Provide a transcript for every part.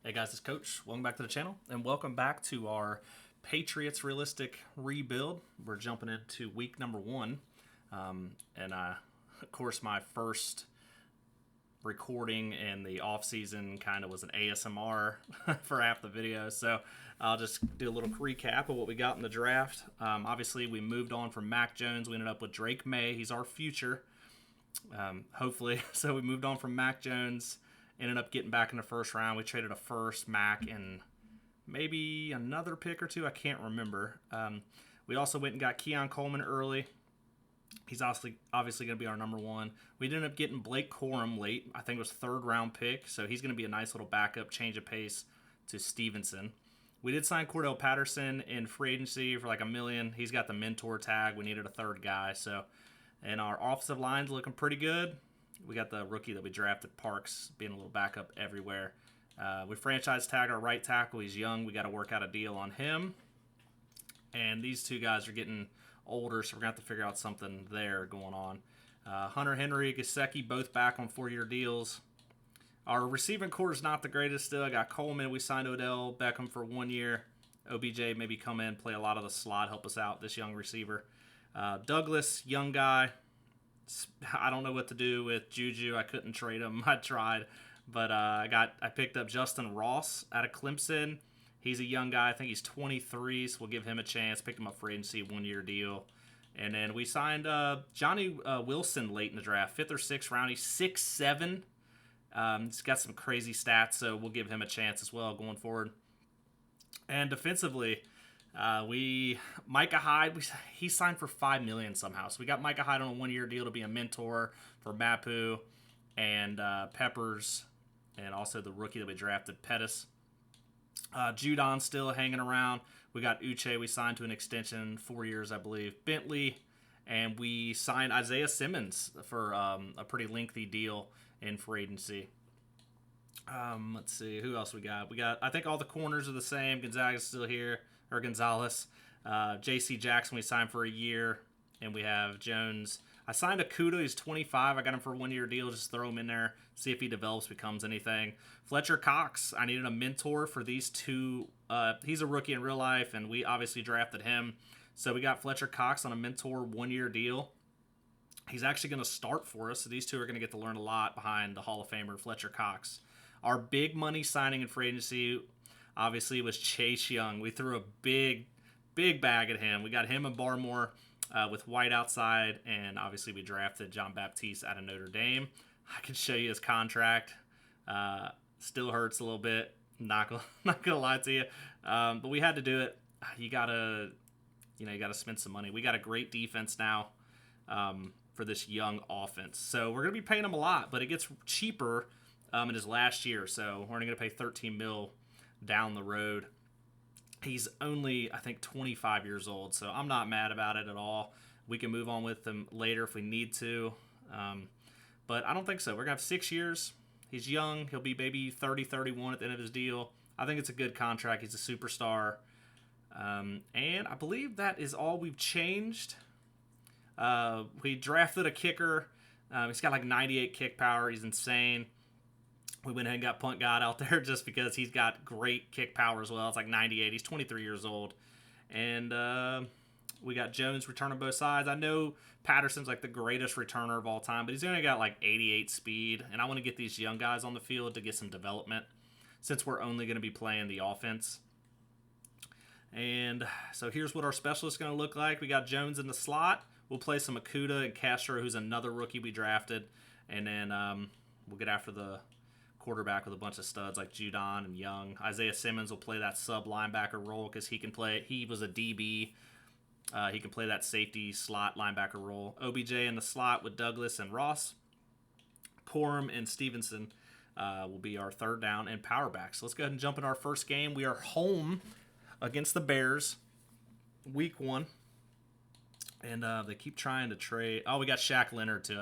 Hey guys, it's Coach. Welcome back to the channel, and welcome back to our Patriots realistic rebuild. We're jumping into week number 1, and of course, my first recording in the off season kind of was an ASMR for half the video. So I'll just do a little recap of what we got in the draft. Obviously, we moved on from Mac Jones. We ended up with Drake Maye. He's our future, hopefully. So we moved on from Mac Jones. Ended up getting back in the first round. We traded a first, Mac, and maybe another pick or two. I can't remember. We also went and got Keon Coleman early. He's obviously going to be our number 1. We ended up getting Blake Corum late. I think it was 3rd round pick. So he's going to be a nice little backup, change of pace to Stevenson. We did sign Cordell Patterson in free agency for like $1 million. He's got the mentor tag. We needed a 3rd guy. So, and our offensive line's looking pretty good. We got the rookie that we drafted, Parks, being a little backup everywhere. We franchise tagged our right tackle. He's young. We got to work out a deal on him. And these two guys are getting older, so we're going to have to figure out something there going on. Hunter Henry, Gesicki, both back on 4-year deals. Our receiving core is not the greatest still. I got Coleman. We signed Odell Beckham for 1 year. OBJ maybe come in, play a lot of the slot, help us out, this young receiver. Douglas, young guy. I don't know what to do with Juju. I couldn't trade him. I tried, but I picked up Justin Ross out of Clemson. He's a young guy. I think he's 23, so we'll give him a chance. Picked him up for agency, 1-year deal. And then we signed Johnny Wilson late in the draft, 5th or 6th round. He's 6'7". He's got some crazy stats, so we'll give him a chance as well going forward. And defensively, Micah Hyde, he signed for $5 million somehow. So we got Micah Hyde on a 1-year deal to be a mentor for Mapu and Peppers, and also the rookie that we drafted, Pettis. Judon still hanging around. We got Uche. We signed to an extension, 4 years, I believe. Bentley, and we signed Isaiah Simmons for a pretty lengthy deal in free agency. Let's see who else we got. I think all the corners are the same. Gonzaga's still here. Or Gonzalez. J.C. Jackson we signed for a year. And we have Jones. I signed Akuda. He's 25. I got him for a 1-year deal. Just throw him in there. See if he develops, becomes anything. Fletcher Cox. I needed a mentor for these two. He's a rookie in real life, and we obviously drafted him. So we got Fletcher Cox on a mentor 1-year deal. He's actually going to start for us. So these two are going to get to learn a lot behind the Hall of Famer, Fletcher Cox. Our big money signing in free agency obviously was Chase Young. We threw a big bag at him. We got him and Barmore with White outside, and obviously we drafted John Baptiste out of Notre Dame. I can show you his contract. Still hurts a little bit. Not gonna lie to you, but we had to do it. You gotta spend some money. We got a great defense now for this young offense, so we're gonna be paying him a lot, but it gets cheaper in his last year. So we're only gonna pay $13 million down the road. He's only, I think, 25 years old, so I'm not mad about it at all. We can move on with him later if we need to, but I don't think so. We're going to have 6 years. He's young. He'll be maybe 30, 31 at the end of his deal. I think it's a good contract. He's a superstar, and I believe that is all we've changed. We drafted a kicker. He's got like 98 kick power. He's insane. We went ahead and got Punt God out there just because he's got great kick power as well. It's like 98. He's 23 years old. And we got Jones returning both sides. I know Patterson's like the greatest returner of all time, but he's only got like 88 speed. And I want to get these young guys on the field to get some development since we're only going to be playing the offense. And so here's what our specialist is going to look like. We got Jones in the slot. We'll play some Akuda and Castro, who's another rookie we drafted. And then we'll get after the quarterback with a bunch of studs like Judon and Young. Isaiah Simmons will play that sub linebacker role because he can play. He was a DB. He can play that safety slot linebacker role. OBJ in the slot with Douglas and Ross. Corum and Stevenson will be our 3rd down and power backs. So let's go ahead and jump into our first game. We are home against the Bears, week 1. And they keep trying to trade. Oh, we got Shaq Leonard too.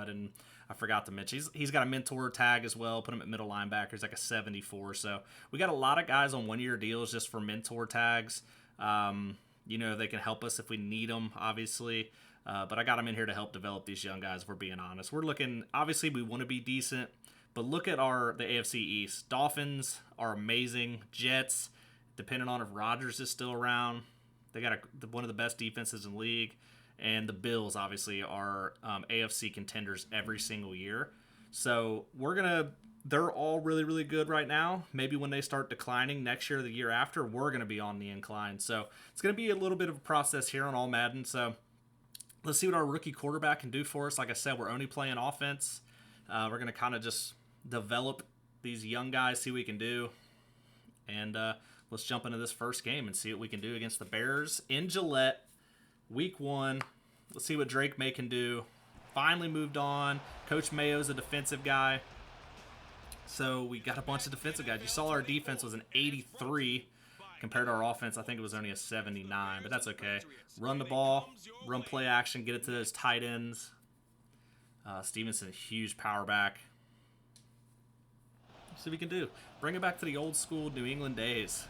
I forgot to mention. He's got a mentor tag as well. Put him at middle linebacker. He's like a 74. So we got a lot of guys on 1-year deals just for mentor tags. They can help us if we need them, obviously. But I got them in here to help develop these young guys, if we're being honest. We're looking, obviously, we want to be decent, But look at the AFC East. Dolphins are amazing. Jets, depending on if Rodgers is still around, they got one of the best defenses in the league. And the Bills, obviously, are AFC contenders every single year. So they're all really, really good right now. Maybe when they start declining next year or the year after, we're going to be on the incline. So it's going to be a little bit of a process here on All Madden. So let's see what our rookie quarterback can do for us. Like I said, we're only playing offense. We're going to kind of just develop these young guys, see what we can do. And let's jump into this first game and see what we can do against the Bears in Gillette. Week 1. Let's see what Drake Maye can do. Finally moved on. Coach Mayo's a defensive guy. So we got a bunch of defensive guys. You saw our defense was an 83 compared to our offense. I think it was only a 79, but that's okay. Run the ball, run play action, get it to those tight ends. Stevenson, huge power back. Let's see what we can do. Bring it back to the old school New England days.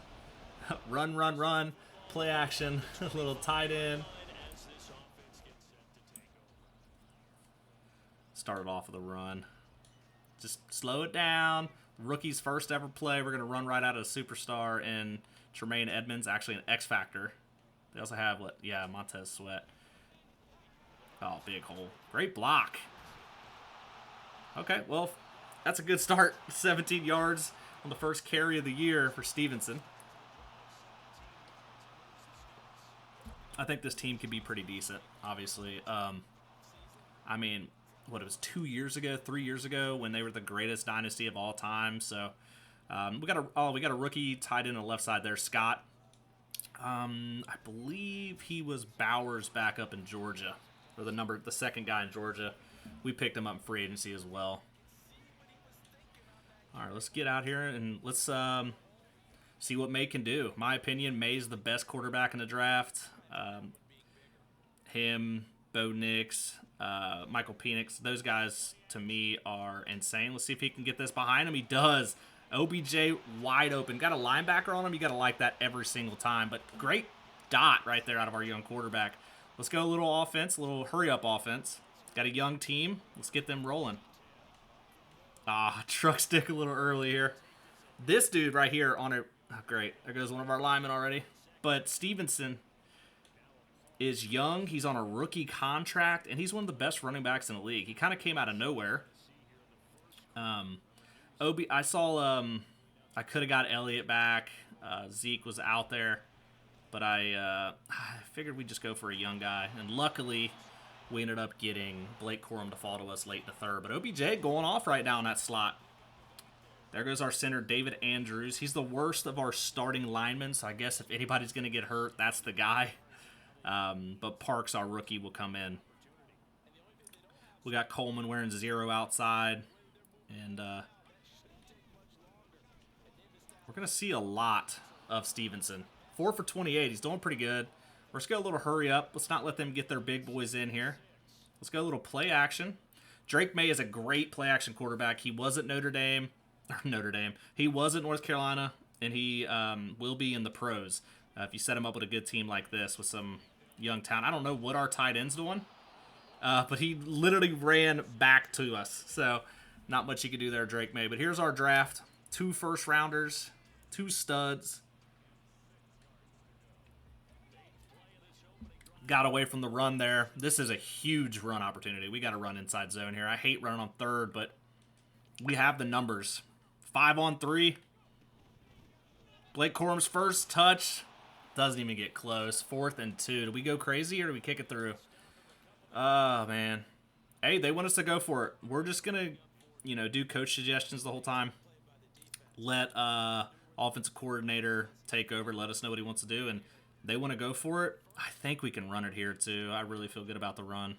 Run, run, run. Play action. A little tight end. Started off with a run. Just slow it down. Rookie's first ever play. We're going to run right out of a superstar in Tremaine Edmonds. Actually an X Factor. They also have, Montez Sweat. Oh, big hole. Great block. Okay, well, that's a good start. 17 yards on the first carry of the year for Stevenson. I think this team could be pretty decent, obviously. I mean, it was 2 years ago, 3 years ago when they were the greatest dynasty of all time. So we got a rookie tight end on the left side there, Scott. I believe he was Bowers back up in Georgia, or the second guy in Georgia. We picked him up in free agency as well. All right, let's get out here and let's see what Maye can do. My opinion, Maye's the best quarterback in the draft. Him, Bo Nix, Michael Penix, those guys to me are insane. Let's see if he can get this behind him. He does. OBJ wide open. Got a linebacker on him. You got to like that every single time. But great dot right there out of our young quarterback. Let's go a little offense, a little hurry-up offense. Got a young team. Let's get them rolling. Truck stick a little early here. This dude right here on it. Oh, great. There goes one of our linemen already. But Stevenson is young. He's on a rookie contract, and he's one of the best running backs in the league. He kind of came out of nowhere. I saw I could have got Elliott back. Zeke was out there, but I figured we'd just go for a young guy, and luckily we ended up getting Blake Corum to fall to us late in the third. But OBJ going off right now in that slot. There goes our center, David Andrews. He's the worst of our starting linemen, so I guess if anybody's going to get hurt, that's the guy. But Parks, our rookie, will come in. We got Coleman wearing 0 outside. And we're going to see a lot of Stevenson. 4 for 28. He's doing pretty good. Let's go a little hurry up. Let's not let them get their big boys in here. Let's go a little play action. Drake Maye is a great play action quarterback. He was at Notre Dame. He was at North Carolina, and he will be in the pros. If you set him up with a good team like this with some young talent. I don't know what our tight end's doing, but he literally ran back to us. So not much you could do there, Drake Maye. But here's our draft. 2 first-rounders, 2 studs. Got away from the run there. This is a huge run opportunity. We got to run inside zone here. I hate running on third, but we have the numbers. 5 on 3. Blake Corum's first touch. Doesn't even get close. 4th and 2. Do we go crazy or do we kick it through? Oh, man. Hey, they want us to go for it. We're just going to, do coach suggestions the whole time. Let offensive coordinator take over. Let us know what he wants to do. And they want to go for it. I think we can run it here, too. I really feel good about the run.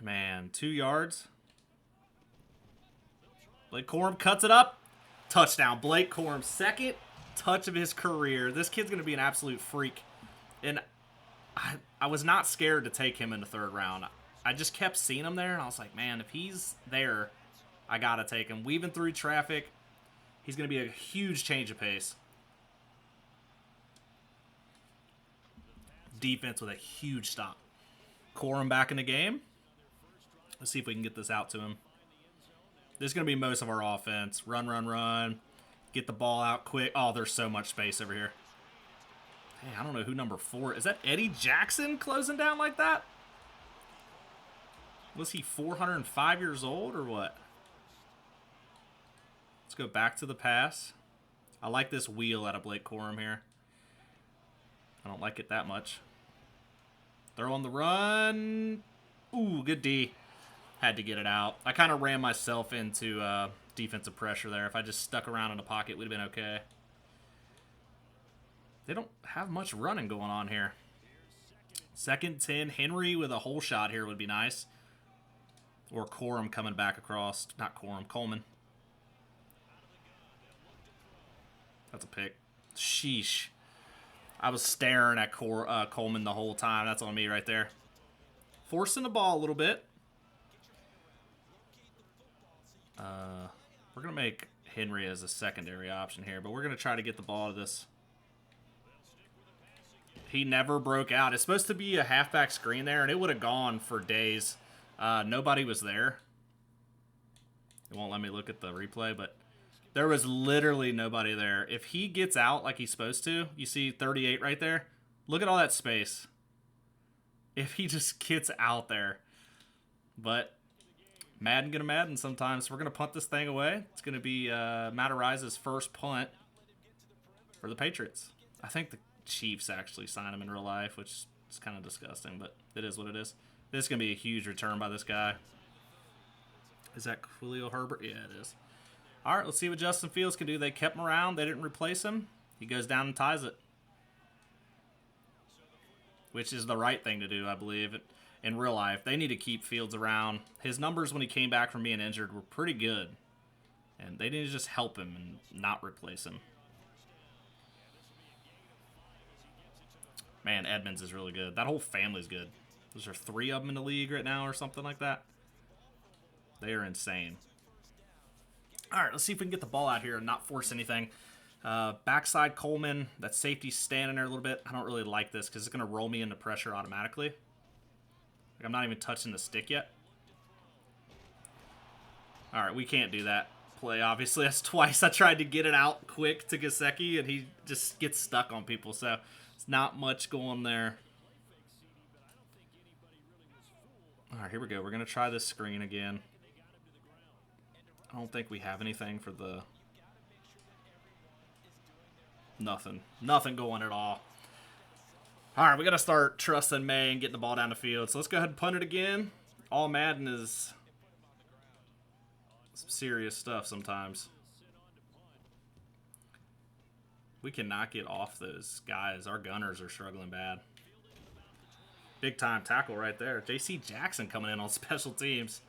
Man, 2 yards. Blake Corum cuts it up. Touchdown. Blake Corum, second touch of his career. This kid's going to be an absolute freak. And I was not scared to take him in the 3rd round. I just kept seeing him there, and I was like, man, if he's there, I got to take him. Weaving through traffic. He's going to be a huge change of pace. Defense with a huge stop. Corum back in the game. Let's see if we can get this out to him. This is going to be most of our offense. Run, run, run. Get the ball out quick. Oh, there's so much space over here. Hey, I don't know who number 4 is. That Eddie Jackson closing down like that? Was he 405 years old or what? Let's go back to the pass. I like this wheel out of Blake Corum here. I don't like it that much. Throw on the run. Ooh, good D. Had to get it out. I kind of ran myself into defensive pressure there. If I just stuck around in the pocket, it would have been okay. They don't have much running going on here. 2nd 10. Henry with a hole shot here would be nice. Or Corum coming back across. Not Corum, Coleman. That's a pick. Sheesh. I was staring at Coleman the whole time. That's on me right there. Forcing the ball a little bit. We're going to make Henry as a secondary option here, but we're going to try to get the ball to this. He never broke out. It's supposed to be a halfback screen there, and it would have gone for days. Nobody was there. It won't let me look at the replay, but there was literally nobody there. If he gets out like he's supposed to, you see 38 right there? Look at all that space. If he just gets out there. But Madden gonna Madden sometimes. We're going to punt this thing away. It's going to be Matt Ariza's first punt for the Patriots. I think the Chiefs actually signed him in real life, which is kind of disgusting, but it is what it is. This is going to be a huge return by this guy. Is that Khalil Herbert? Yeah, it is. All right, let's see what Justin Fields can do. They kept him around. They didn't replace him. He goes down and ties it, which is the right thing to do, I believe. In real life, they need to keep Fields around. His numbers when he came back from being injured were pretty good, and they need to just help him and not replace him. Man, Edmonds is really good. That whole family's good. There's 3 of them in the league right now or something like that. They are insane. All right, let's see if we can get the ball out here and not force anything. Backside Coleman. That safety's standing there a little bit. I don't really like this because it's going to roll me into pressure automatically. Like, I'm not even touching the stick yet. All right, we can't do that play, obviously. That's twice I tried to get it out quick to Gesicki, and he just gets stuck on people. So it's not much going there. All right, here we go. We're going to try this screen again. I don't think we have anything for the... Nothing. Nothing going at all. All right, we got to start trusting Maye and getting the ball down the field. So let's go ahead and punt it again. All Madden is some serious stuff sometimes. We cannot get off those guys. Our gunners are struggling bad. Big time tackle right there. J.C. Jackson coming in on special teams.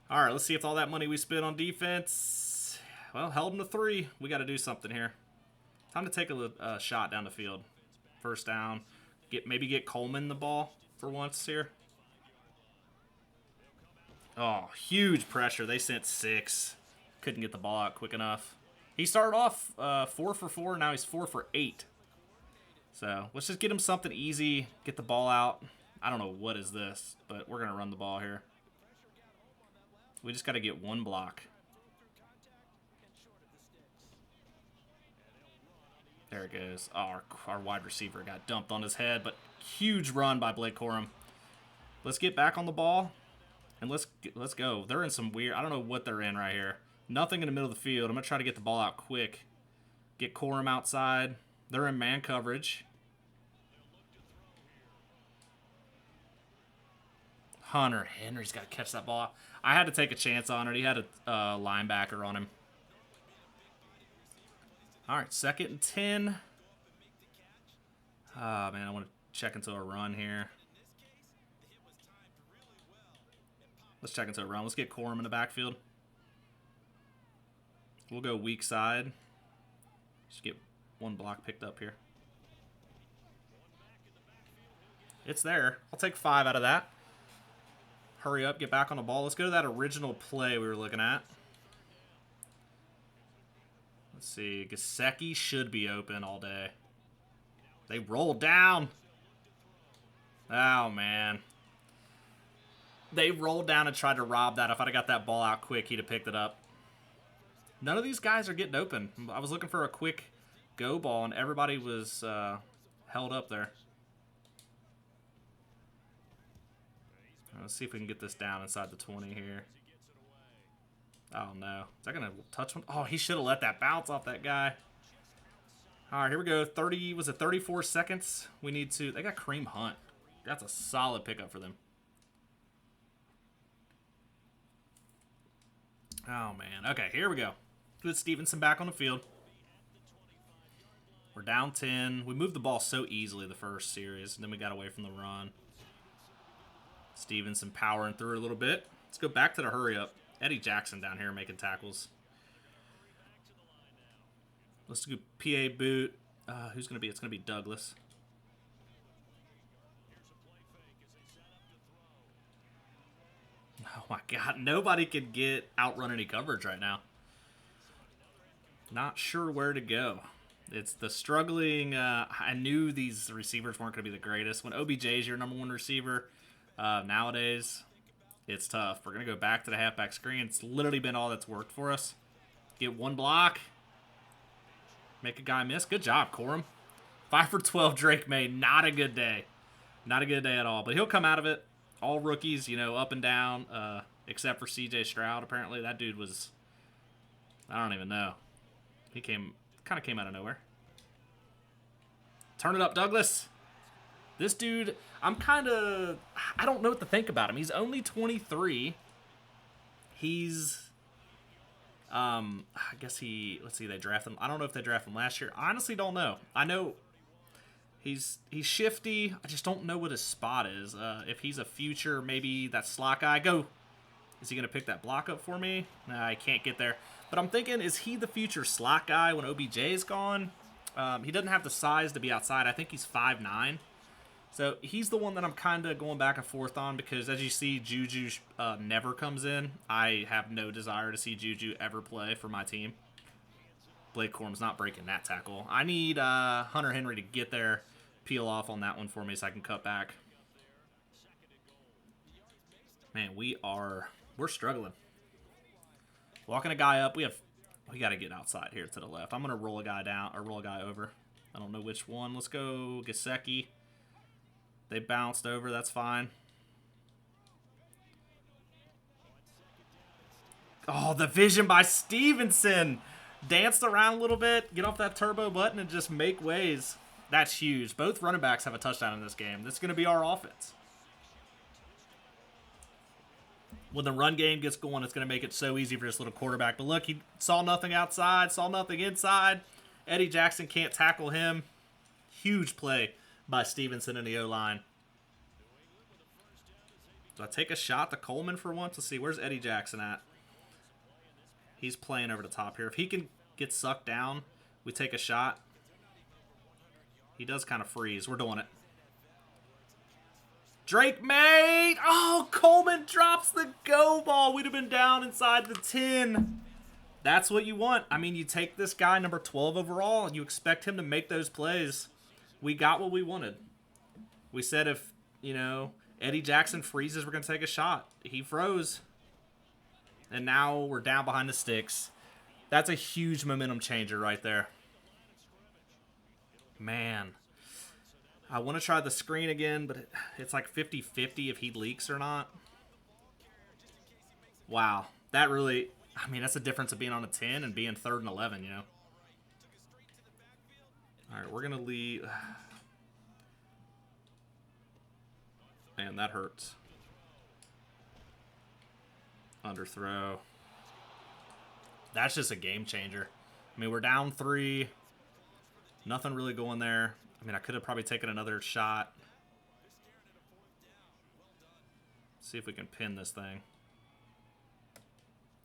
All right, let's see if all that money we spent on defense, well, held them to 3. We got to do something here. Time to take a shot down the field. First down. Maybe get Coleman the ball for once here. Oh, huge pressure. They sent 6. Couldn't get the ball out quick enough. He started off 4 for 4. Now he's 4 for 8. So let's just get him something easy. Get the ball out. I don't know what is this, but we're going to run the ball here. We just got to get 1 block. There it goes. Oh, our wide receiver got dumped on his head, but huge run by Blake Corum. Let's get back on the ball, and let's go. They're in some weird... I don't know what they're in right here. Nothing in the middle of the field. I'm going to try to get the ball out quick. Get Corum outside. They're in man coverage. Hunter Henry's got to catch that ball. I had to take a chance on it. He had a linebacker on him. All right, 2nd and 10. Ah, man, I want to check into a run here. Let's check into a run. Let's get Corum in the backfield. We'll go weak side. Just get 1 block picked up here. It's there. I'll take 5 out of that. Hurry up, get back on the ball. Let's go to that original play we were looking at. Let's see. Gesicki should be open all day. They rolled down. Oh, man. They rolled down and tried to rob that. If I'd have got that ball out quick, he'd have picked it up. None of these guys are getting open. I was looking for a quick go ball, and everybody was held up there. Let's see if we can get this down inside the 20 here. Oh, no. Is that going to touch one? Oh, he should have let that bounce off that guy. All right, here we go. 30, was it 34 seconds? We need to, they got Kareem Hunt. That's a solid pickup for them. Oh, man. Okay, here we go. Good Stevenson back on the field. We're down 10. We moved the ball so easily the first series, and then we got away from the run. Stevenson powering through a little bit. Let's go back to the hurry up. Eddie Jackson down here making tackles. Let's do PA boot. Who's going to be? It's going to be Douglas. Oh my God. Nobody could outrun any coverage right now. Not sure where to go. It's the struggling. I knew these receivers weren't going to be the greatest. When OBJ is your #1 receiver nowadays, it's tough. We're going to go back to the halfback screen. It's literally been all that's worked for us. Get one block. Make a guy miss. Good job, Corum. 5 for 12, Drake Maye. Not a good day. Not a good day at all. But he'll come out of it. All rookies, you know, up and down, except for C.J. Stroud, apparently. That dude was, I don't even know. He kind of came out of nowhere. Turn it up, Douglas. This dude, I don't know what to think about him. He's only 23. He's, I guess let's see, they drafted him. I don't know if they drafted him last year. I honestly don't know. I know he's shifty. I just don't know what his spot is. If he's a future, maybe that slot guy. Go. Is he going to pick that block up for me? Nah, I can't get there. But I'm thinking, is he the future slot guy when OBJ is gone? He doesn't have the size to be outside. I think he's 5'9". So he's the one that I'm kind of going back and forth on because, as you see, Juju never comes in. I have no desire to see Juju ever play for my team. Blake Corum's not breaking that tackle. I need Hunter Henry to get there, peel off on that one for me so I can cut back. Man, we're struggling. Walking a guy up, we got to get outside here to the left. I'm going to roll a guy down or roll a guy over. I don't know which one. Let's go Gesicki. They bounced over. That's fine. Oh, the vision by Stevenson. Danced around a little bit. Get off that turbo button and just make ways. That's huge. Both running backs have a touchdown in this game. This is going to be our offense. When the run game gets going, it's going to make it so easy for this little quarterback. But look, he saw nothing outside, saw nothing inside. Eddie Jackson can't tackle him. Huge play by Stevenson in the O-line. Do I take a shot to Coleman for once? Let's see. Where's Eddie Jackson at? He's playing over the top here. If he can get sucked down, we take a shot. He does kind of freeze. We're doing it. Drake Maye. Oh, Coleman drops the go ball. We'd have been down inside the 10. That's what you want. I mean, you take this guy, number 12 overall, and you expect him to make those plays. We got what we wanted. We said if, Eddie Jackson freezes, we're going to take a shot. He froze. And now we're down behind the sticks. That's a huge momentum changer right there. Man. I want to try the screen again, but it's like 50-50 if he leaks or not. Wow. That really, that's the difference of being on a 10 and being 3rd and 11, All right, we're going to lead. Man, that hurts. Underthrow. That's just a game changer. We're down 3. Nothing really going there. I could have probably taken another shot. See if we can pin this thing.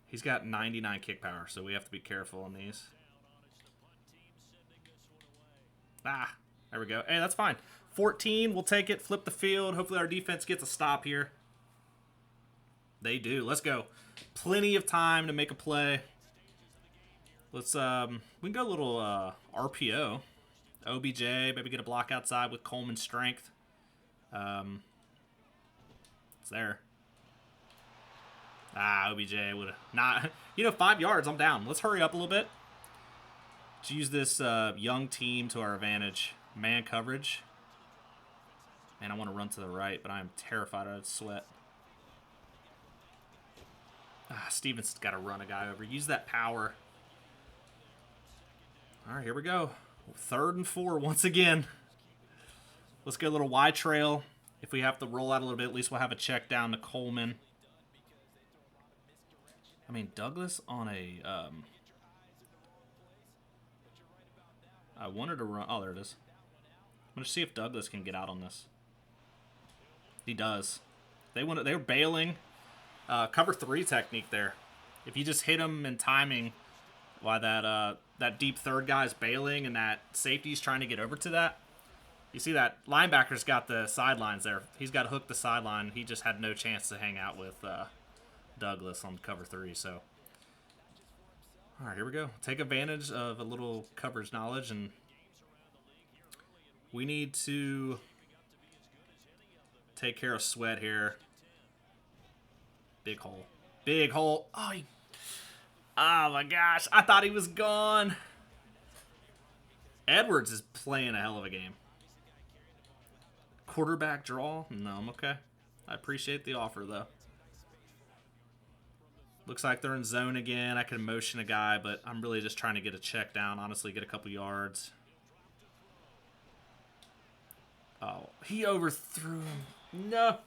He's got 99 kick power, so we have to be careful on these. Ah, there we go. Hey, that's fine. 14, we'll take it, flip the field. Hopefully our defense gets a stop here. They do. Let's go. Plenty of time to make a play. Let's, we can go a little RPO. OBJ, maybe get a block outside with Coleman's strength. It's there. Ah, OBJ would have not. 5 yards. I'm down. Let's hurry up a little bit. Let's use this young team to our advantage. Man coverage. Man, I want to run to the right, but I am terrified I'd sweat. Stevenson's got to run a guy over. Use that power. All right, here we go. 3rd and 4 once again. Let's get a little Y trail. If we have to roll out a little bit, at least we'll have a check down to Coleman. I mean, Douglas on a... I wanted to run... Oh, there it is. I'm going to see if Douglas can get out on this. He does. They were bailing. Cover 3 technique there. If you just hit him in timing while that deep third guy is bailing and that safety's trying to get over to that. You see that linebacker's got the sidelines there. He's got to hook the sideline. He just had no chance to hang out with Douglas on cover 3. So, all right, here we go. Take advantage of a little coverage knowledge, and we need to take care of Sweat here. Big hole. Big hole. Oh, my gosh. I thought he was gone. Edwards is playing a hell of a game. Quarterback draw? No, I'm okay. I appreciate the offer, though. Looks like they're in zone again. I can motion a guy, but I'm really just trying to get a check down. Honestly, get a couple yards. Oh, he overthrew him. No.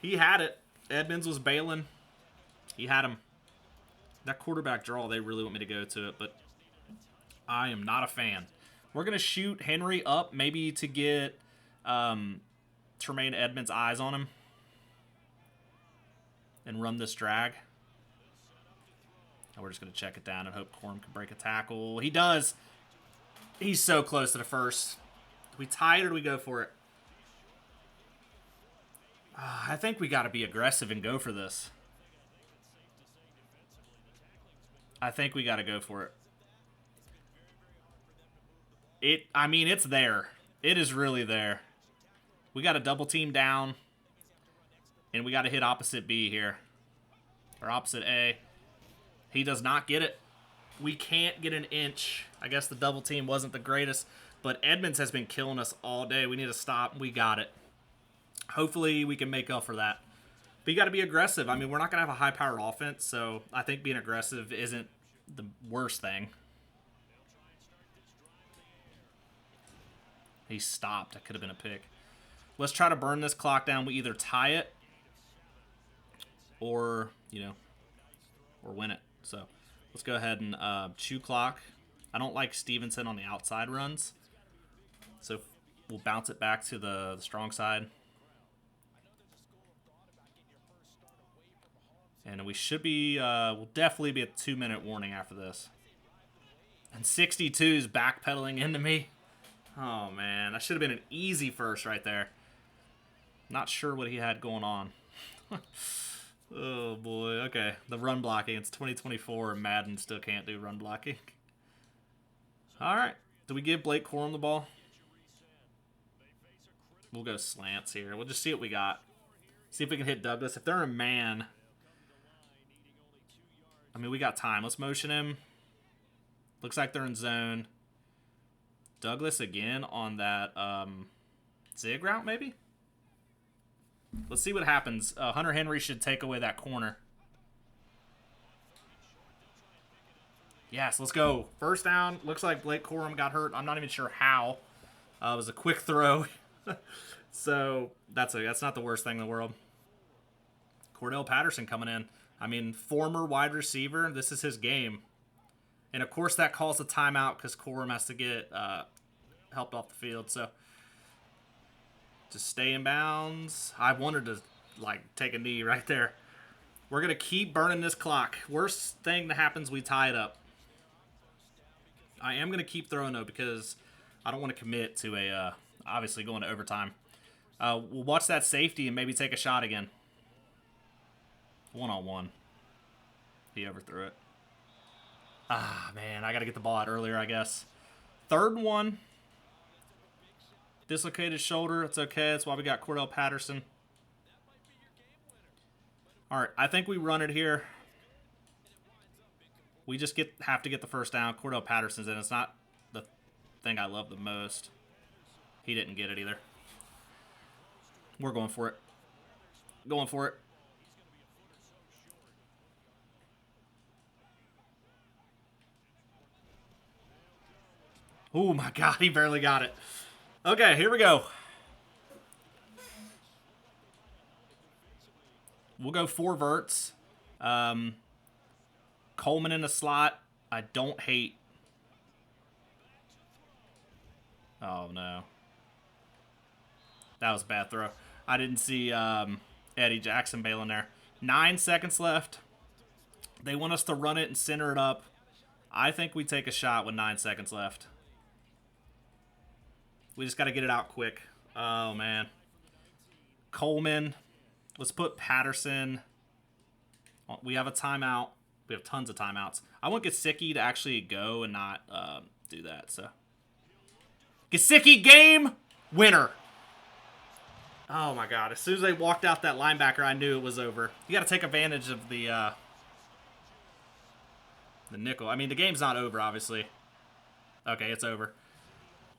He had it. Edmonds was bailing. He had him. That quarterback draw, they really want me to go to it, but I am not a fan. We're going to shoot Henry up, maybe to get Tremaine Edmonds' eyes on him and run this drag. And we're just going to check it down and hope Corum can break a tackle. He does. He's so close to the first. Do we tie it or do we go for it? I think we got to be aggressive and go for this. I think we got to go for it. I mean, it's there. It is really there. We got a double team down. And we got to hit opposite B here. Or opposite A. He does not get it. We can't get an inch. I guess the double team wasn't the greatest. But Edmonds has been killing us all day. We need to stop. We got it. Hopefully we can make up for that. But you got to be aggressive. I mean, we're not going to have a high-powered offense. So I think being aggressive isn't the worst thing. He stopped. That could have been a pick. Let's try to burn this clock down. We either tie it or, or win it. So let's go ahead and chew clock. I don't like Stevenson on the outside runs. So we'll bounce it back to the strong side. And we should be, we'll definitely be a 2-minute warning after this. And 62 is backpedaling into me. Oh, man. That should have been an easy first right there. Not sure what he had going on. Oh, boy. Okay. The run blocking. It's 2024 and Madden still can't do run blocking. All right. Do we give Blake Corum the ball? We'll go slants here. We'll just see what we got. See if we can hit Douglas. If they're a man... I mean, we got time. Let's motion him. Looks like they're in zone. Douglas again on that zig route, maybe? Let's see what happens. Hunter Henry should take away that corner. Yes, let's go. First down. Looks like Blake Corum got hurt. I'm not even sure how. It was a quick throw. So that's not the worst thing in the world. Cordell Patterson coming in. I mean, former wide receiver. This is his game. And, of course, that calls a timeout because Corum has to get helped off the field. So, just stay in bounds. I wanted to, take a knee right there. We're going to keep burning this clock. Worst thing that happens, we tie it up. I am going to keep throwing, though, because I don't want to commit to obviously going to overtime. We'll watch that safety and maybe take a shot again. One-on-one. He overthrew it. Ah, man. I got to get the ball out earlier, I guess. 3rd one. Dislocated shoulder. It's okay. That's why we got Cordell Patterson. All right, I think we run it here. We just have to get the first down. Cordell Patterson's in. It's not the thing I love the most. He didn't get it either. We're going for it. Going for it. Oh my God, he barely got it. Okay, here we go. We'll go 4 verts. Coleman in the slot. I don't hate. Oh, no. That was a bad throw. I didn't see Eddie Jackson bailing there. 9 seconds left. They want us to run it and center it up. I think we take a shot with 9 seconds left. We just got to get it out quick. Oh, man. Coleman. Let's put Patterson. We have a timeout. We have tons of timeouts. I want Gesicki to actually go and not do that. So, Gesicki, game winner. Oh, my God. As soon as they walked out that linebacker, I knew it was over. You got to take advantage of the nickel. I mean, the game's not over, obviously. Okay, it's over.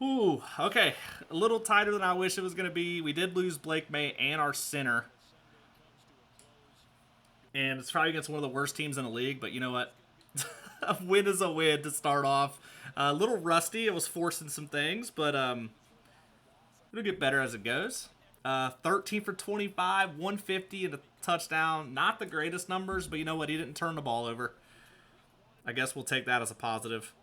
Ooh, okay. A little tighter than I wish it was going to be. We did lose Blake Maye and our center. And it's probably against one of the worst teams in the league, but you know what? A win is a win to start off. A little rusty. It was forcing some things, but it'll get better as it goes. 13 for 25, 150 and a touchdown. Not the greatest numbers, but you know what? He didn't turn the ball over. I guess we'll take that as a positive.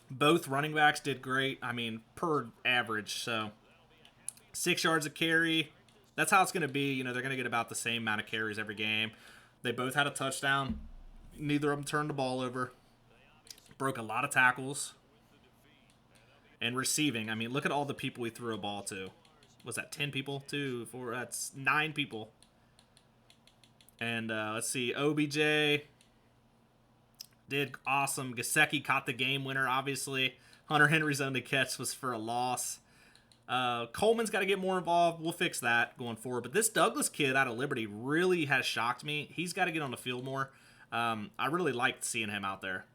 Both running backs did great. I mean, per average. So 6 yards a carry. That's how it's going to be. You know, they're going to get about the same amount of carries every game. They both had a touchdown. Neither of them turned the ball over. Broke a lot of tackles. And receiving. I mean, look at all the people we threw a ball to. Was that 10 people? 2, 4, that's 9 people. And let's see. OBJ did awesome. Gesicki caught the game winner, obviously. Hunter Henry's only catch was for a loss. Coleman's got to get more involved. We'll fix that going forward. But this Douglas kid out of Liberty really has shocked me. He's got to get on the field more. I really liked seeing him out there.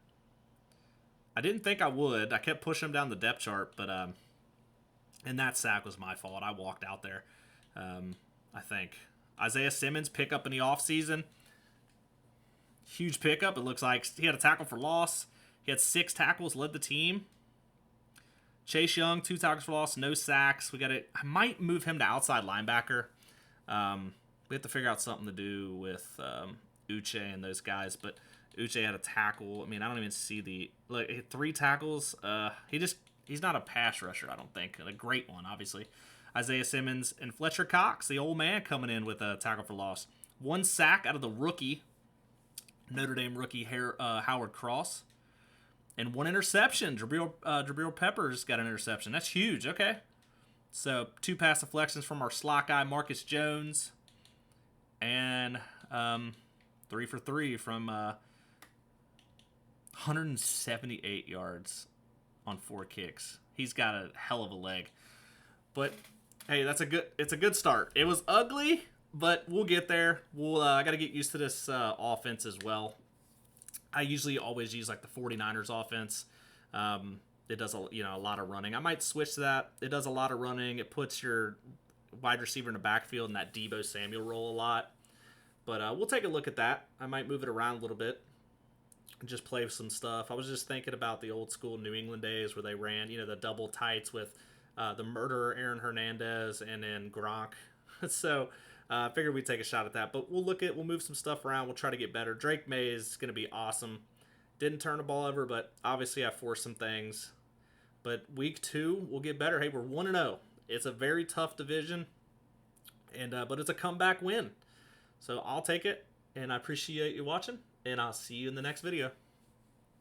I didn't think I would. I kept pushing him down the depth chart, but and that sack was my fault. I walked out there, I think. Isaiah Simmons pickup in the offseason. Huge pickup. It looks like he had a tackle for loss. He had 6 tackles, led the team. Chase Young, 2 tackles for loss, no sacks. I might move him to outside linebacker. We have to figure out something to do with Uche and those guys, but Uche had a tackle. I mean, I don't even see 3 tackles. He's not a pass rusher, I don't think. A great one, obviously. Isaiah Simmons and Fletcher Cox, the old man, coming in with a tackle for loss. 1 sack out of the rookie, Notre Dame rookie Howard Cross. And 1 interception. Jabril Peppers got an interception. That's huge. Okay. So 2 pass deflections from our slot guy, Marcus Jones. And 3 for 3 from 178 yards on 4 kicks. He's got a hell of a leg. But hey, it's a good start. It was ugly, but we'll get there. I got to get used to this offense as well. I usually always use like the 49ers offense. It does a lot of running. I might switch to that. It does a lot of running. It puts your wide receiver in the backfield in that Deebo Samuel role a lot. But we'll take a look at that. I might move it around a little bit and just play with some stuff. I was just thinking about the old school New England days where they ran, the double tights with the murderer Aaron Hernandez and then Gronk. So I figured we'd take a shot at that. But we'll move some stuff around. We'll try to get better. Drake Maye is going to be awesome. Didn't turn the ball over, but obviously I forced some things. But week 2, we'll get better. Hey, we're 1-0. It's a very tough division, but it's a comeback win. So I'll take it, and I appreciate you watching, and I'll see you in the next video.